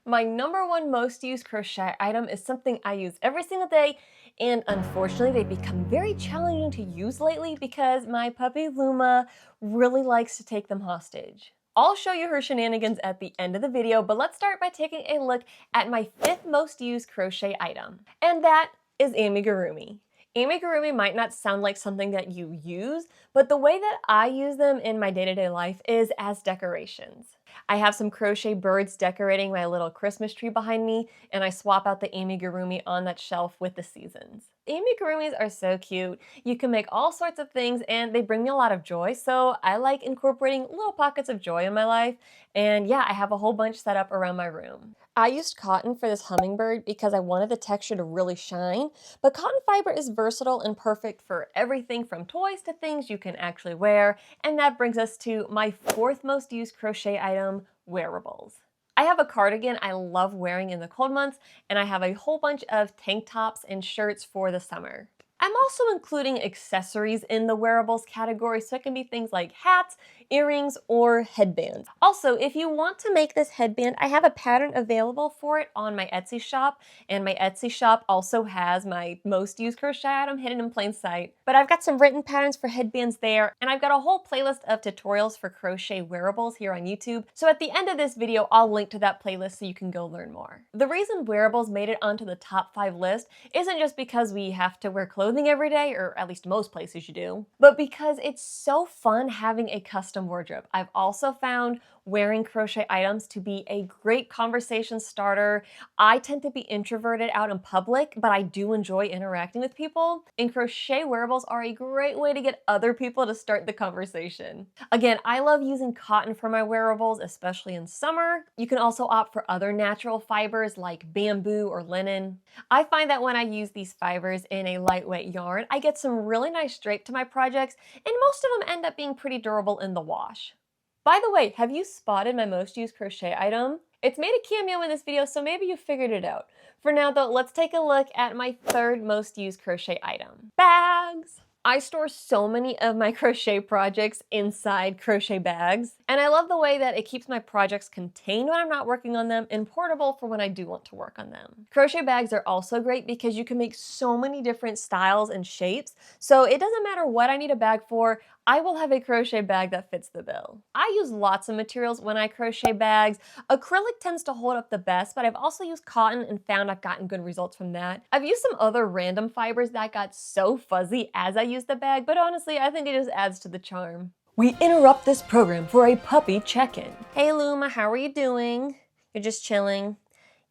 My number one most used crochet item is something I use every single day, and unfortunately they've become very challenging to use lately because my puppy Luma really likes to take them hostage. I'll show you her shenanigans at the end of the video, but let's start by taking a look at my fifth most used crochet item, and that is amigurumi. Amigurumi might not sound like something that you use, but the way that I use them in my day-to-day life is as decorations. I have some crochet birds decorating my little Christmas tree behind me, and I swap out the amigurumi on that shelf with the seasons. Amigurumis are so cute. You can make all sorts of things and they bring me a lot of joy, so I like incorporating little pockets of joy in my life, and yeah, I have a whole bunch set up around my room. I used cotton for this hummingbird because I wanted the texture to really shine, but cotton fiber is versatile and perfect for everything from toys to things you can actually wear, and that brings us to my fourth most used crochet item, wearables. I have a cardigan I love wearing in the cold months, and I have a whole bunch of tank tops and shirts for the summer. I'm also including accessories in the wearables category, so it can be things like hats, earrings, or headbands. Also, if you want to make this headband, I have a pattern available for it on my Etsy shop, and my Etsy shop also has my most used crochet item hidden in plain sight. But I've got some written patterns for headbands there, and I've got a whole playlist of tutorials for crochet wearables here on YouTube, so at the end of this video, I'll link to that playlist so you can go learn more. The reason wearables made it onto the top 5 list isn't just because we have to wear clothing every day, or at least most places you do, but because it's so fun having a custom wardrobe. I've also found wearing crochet items to be a great conversation starter. I tend to be introverted out in public, but I do enjoy interacting with people, and crochet wearables are a great way to get other people to start the conversation. Again, I love using cotton for my wearables, especially in summer. You can also opt for other natural fibers like bamboo or linen. I find that when I use these fibers in a lightweight yarn, I get some really nice drape to my projects, and most of them end up being pretty durable in the wash. By the way, have you spotted my most used crochet item? It's made a cameo in this video, so maybe you figured it out. For now though, let's take a look at my third most used crochet item, bags. I store so many of my crochet projects inside crochet bags, and I love the way that it keeps my projects contained when I'm not working on them and portable for when I do want to work on them. Crochet bags are also great because you can make so many different styles and shapes, so it doesn't matter what I need a bag for, I will have a crochet bag that fits the bill. I use lots of materials when I crochet bags. Acrylic tends to hold up the best, but I've also used cotton and found I've gotten good results from that. I've used some other random fibers that got so fuzzy as I used the bag, but honestly, I think it just adds to the charm. We interrupt this program for a puppy check-in. Hey Luma, how are you doing? You're just chilling?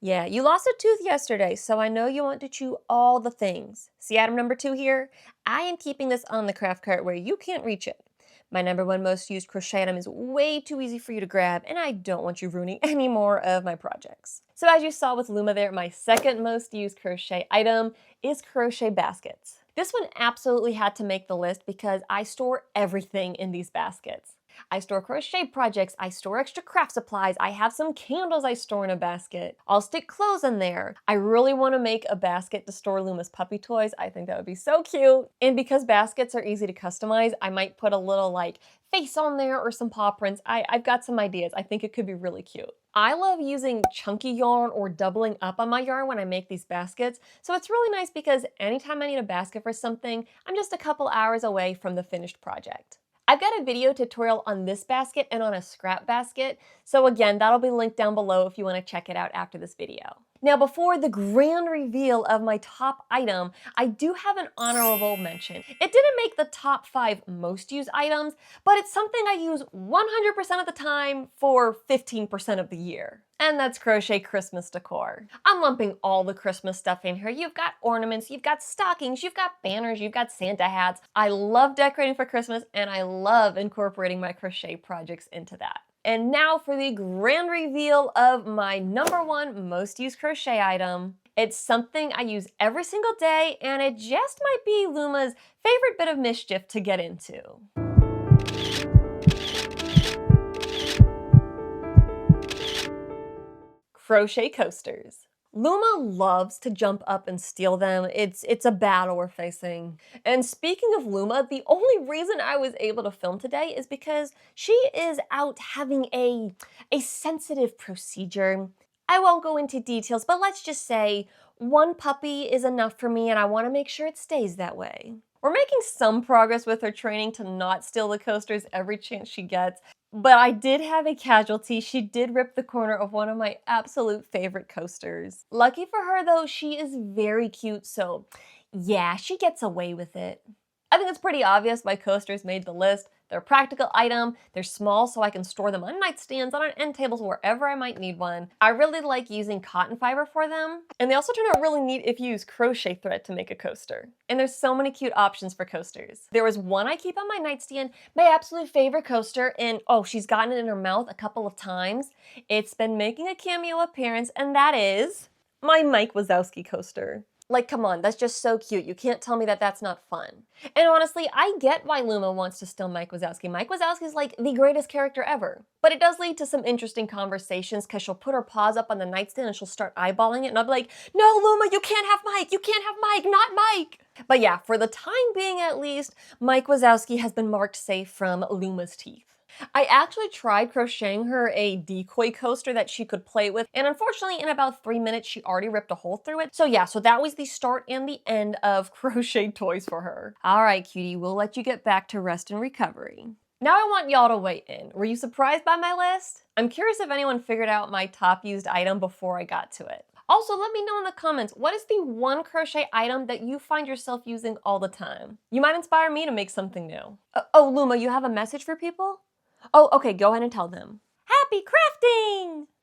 Yeah, you lost a tooth yesterday, so I know you want to chew all the things. See item number 2 here? I am keeping this on the craft cart where you can't reach it. My number one most used crochet item is way too easy for you to grab, and I don't want you ruining any more of my projects. So as you saw with Luma there, my second most used crochet item is crochet baskets. This one absolutely had to make the list because I store everything in these baskets. I store crochet projects, I store extra craft supplies, I have some candles I store in a basket. I'll stick clothes in there. I really want to make a basket to store Luma's puppy toys. I think that would be so cute. And because baskets are easy to customize, I might put a little like face on there or some paw prints. I've got some ideas. I think it could be really cute. I love using chunky yarn or doubling up on my yarn when I make these baskets, so it's really nice because anytime I need a basket for something, I'm just a couple hours away from the finished project. I've got a video tutorial on this basket and on a scrap basket, so again, that'll be linked down below if you want to check it out after this video. Now before the grand reveal of my top item, I do have an honorable mention. It didn't make the top 5 most used items, but it's something I use 100% of the time for 15% of the year. And that's crochet Christmas decor. I'm lumping all the Christmas stuff in here. You've got ornaments, you've got stockings, you've got banners, you've got Santa hats. I love decorating for Christmas, and I love incorporating my crochet projects into that. And now for the grand reveal of my number one most used crochet item. It's something I use every single day, and it just might be Luma's favorite bit of mischief to get into. Crochet coasters. Luma loves to jump up and steal them. It's a battle we're facing. And speaking of Luma, the only reason I was able to film today is because she is out having a sensitive procedure. I won't go into details, but let's just say one puppy is enough for me and I want to make sure it stays that way. We're making some progress with her training to not steal the coasters every chance she gets, but I did have a casualty. She did rip the corner of one of my absolute favorite coasters. Lucky for her though, she is very cute, so yeah, she gets away with it. I think it's pretty obvious my coasters made the list. They're a practical item, they're small so I can store them on nightstands, on end tables, wherever I might need one. I really like using cotton fiber for them. And they also turn out really neat if you use crochet thread to make a coaster. And there's so many cute options for coasters. There was one I keep on my nightstand, my absolute favorite coaster, and oh, she's gotten it in her mouth a couple of times. It's been making a cameo appearance, and that is my Mike Wazowski coaster. Like, come on, that's just so cute. You can't tell me that that's not fun. And honestly, I get why Luma wants to steal Mike Wazowski. Mike Wazowski is like the greatest character ever. But it does lead to some interesting conversations because she'll put her paws up on the nightstand and she'll start eyeballing it and I'll be like, no, Luma, you can't have Mike. You can't have Mike, not Mike. But yeah, for the time being at least, Mike Wazowski has been marked safe from Luma's teeth. I actually tried crocheting her a decoy coaster that she could play with, and unfortunately in about 3 minutes she already ripped a hole through it. So yeah, so that was the start and the end of crochet toys for her. All right, cutie, we'll let you get back to rest and recovery. Now I want y'all to weigh in. Were you surprised by my list? I'm curious if anyone figured out my top used item before I got to it. Also, let me know in the comments, what is the one crochet item that you find yourself using all the time? You might inspire me to make something new. Oh, Luma, you have a message for people? Oh, okay, go ahead and tell them. Happy crafting!